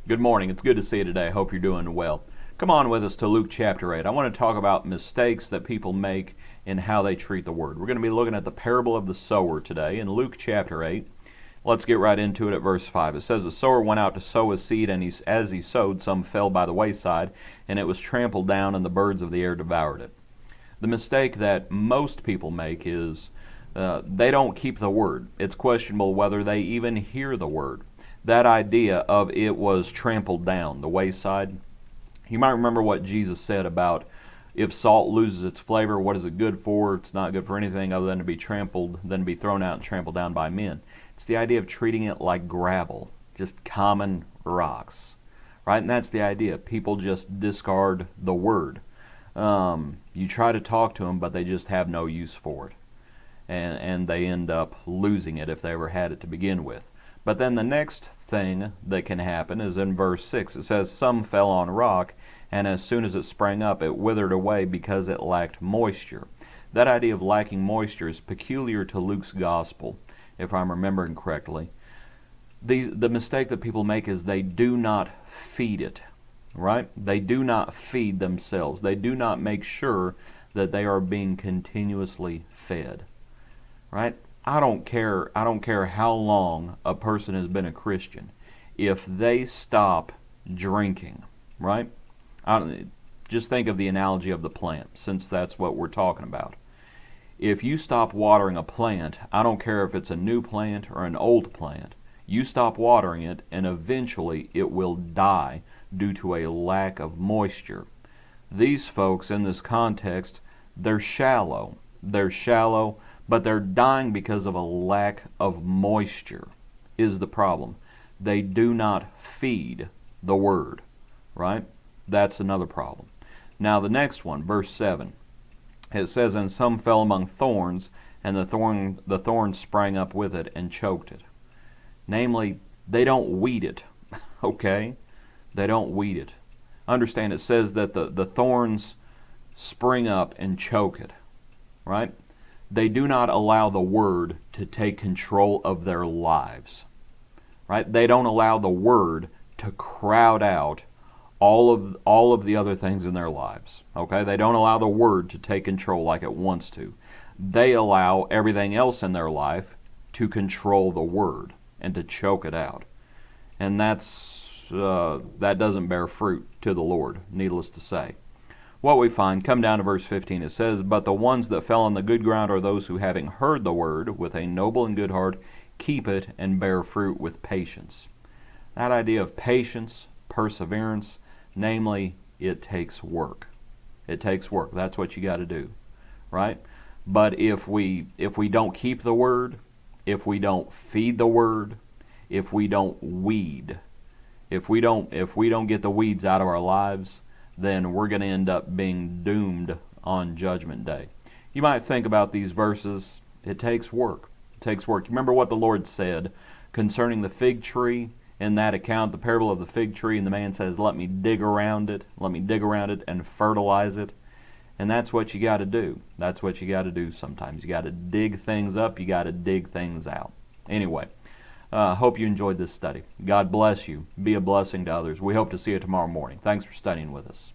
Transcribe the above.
Good morning. It's good to see you today. I hope you're doing well. Come on with us to Luke chapter 8. I want to talk about mistakes that people make in how they treat the Word. We're going to be looking at the parable of the sower today in Luke chapter 8. Let's get right into it at verse 5. It says, "The sower went out to sow his seed, and as he sowed, some fell by the wayside, and it was trampled down, and the birds of the air devoured it." The mistake that most people make is they don't keep the Word. It's questionable whether they even hear the Word. That idea of it was trampled down, the wayside. You might remember what Jesus said about if salt loses its flavor, what is it good for? It's not good for anything other than to be trampled, than to be thrown out and trampled down by men. It's the idea of treating it like gravel, just common rocks, right? And that's the idea. People just discard the Word. You try to talk to them, but they just have no use for it. And they end up losing it if they ever had it to begin with. But then the next thing that can happen is in verse 6. It says, "Some fell on rock, and as soon as it sprang up, it withered away because it lacked moisture." That idea of lacking moisture is peculiar to Luke's gospel, if I'm remembering correctly. The mistake that people make is they do not feed it, right? They do not feed themselves. They do not make sure that they are being continuously fed, right? I don't care how long a person has been a Christian. If they stop drinking, right? Just think of the analogy of the plant, since that's what we're talking about. If you stop watering a plant, I don't care if it's a new plant or an old plant, you stop watering it and eventually it will die due to a lack of moisture. These folks in this context, they're shallow. But they're dying because of a lack of moisture is the problem. They do not feed the Word, right? That's another problem. Now the next one, verse 7, it says, "And some fell among thorns, and the thorns sprang up with it and choked it." Namely, they don't weed it, okay? They don't weed it. Understand, it says that the thorns spring up and choke it, right? They do not allow the Word to take control of their lives, right? They don't allow the Word to crowd out all of the other things in their lives, okay? They don't allow the Word to take control like it wants to. They allow everything else in their life to control the Word and to choke it out. And that doesn't bear fruit to the Lord, needless to say. What we find, come down to verse 15, it says, "But the ones that fell on the good ground are those who, having heard the word with a noble and good heart, keep it and bear fruit with patience." That idea of patience, perseverance, namely, it takes work. It takes work. That's what you got to do, right? But if we don't keep the Word, if we don't feed the Word, if we don't weed, if we don't get the weeds out of our lives, then we're going to end up being doomed on Judgment Day. You might think about these verses. It takes work. It takes work. Remember what the Lord said concerning the fig tree in that account, the parable of the fig tree, and the man says, "Let me dig around it. Let me dig around it and fertilize it." And that's what you got to do. That's what you got to do sometimes. You got to dig things up. You got to dig things out. Anyway, hope you enjoyed this study. God bless you. Be a blessing to others. We hope to see you tomorrow morning. Thanks for studying with us.